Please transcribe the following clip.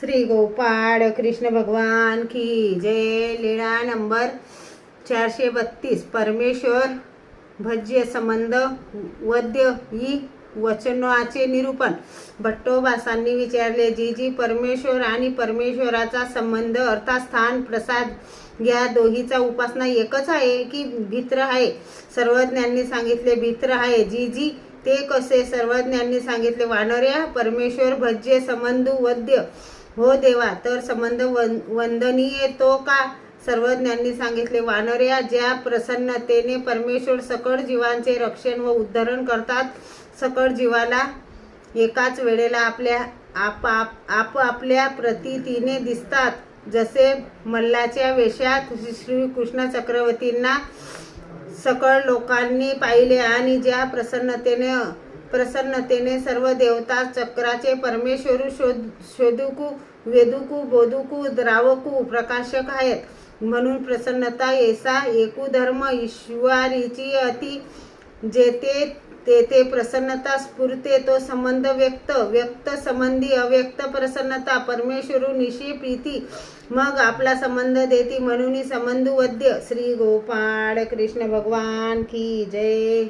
श्री गोपाळ कृष्ण भगवान की जय। लीळा नंबर 432। परमेश्वर भज्य संबंध वद्य ही वचनाचे निरूपण। भट्टोबासांनी विचारले, जी परमेश्वर आणि परमेश्वराचा संबंध अर्थात स्थान प्रसाद या दोहीचा उपासना एकच आहे की भित्र आहे? सर्वज्ञांनी सांगितले भित्र आहे। जी ते कसे? सर्वज्ञांनी सांगितले, वानर्या परमेश्वर भज्य संबंध वद्य हो देवा, तर संबंध वंदनीय तो का? सर्वज्ञांनी सांगितले, वानर्या आपल्या प्रसन्नतेने परमेश्वर सकळ जीवांचे रक्षण व उद्धरण करतात। सकळ जीवाला एकाच वेळेला आपल्या प्रतीतीने दिसतात। जसे मल्लाच्या वेशात श्रीकृष्ण चक्रवर्तींना सकळ लोकांनी पाहिले आणि ज्या प्रसन्नतेने सर्व देवता चक्राचे परमेश्वरू शोधुकू वेदुकू बोधुकू द्रावकू प्रकाशक आहेत, म्हणून प्रसन्नता ऐसा एकू धर्म ईश्वरीची अति जेथे तेथे प्रसन्नता स्फुरते तो संबंध व्यक्त संबंधी अव्यक्त प्रसन्नता परमेश्वरू निशी प्रीती मग आपला संबंध देती, म्हणून संबंध वद्य। श्री गोपाळ कृष्ण भगवान की जय।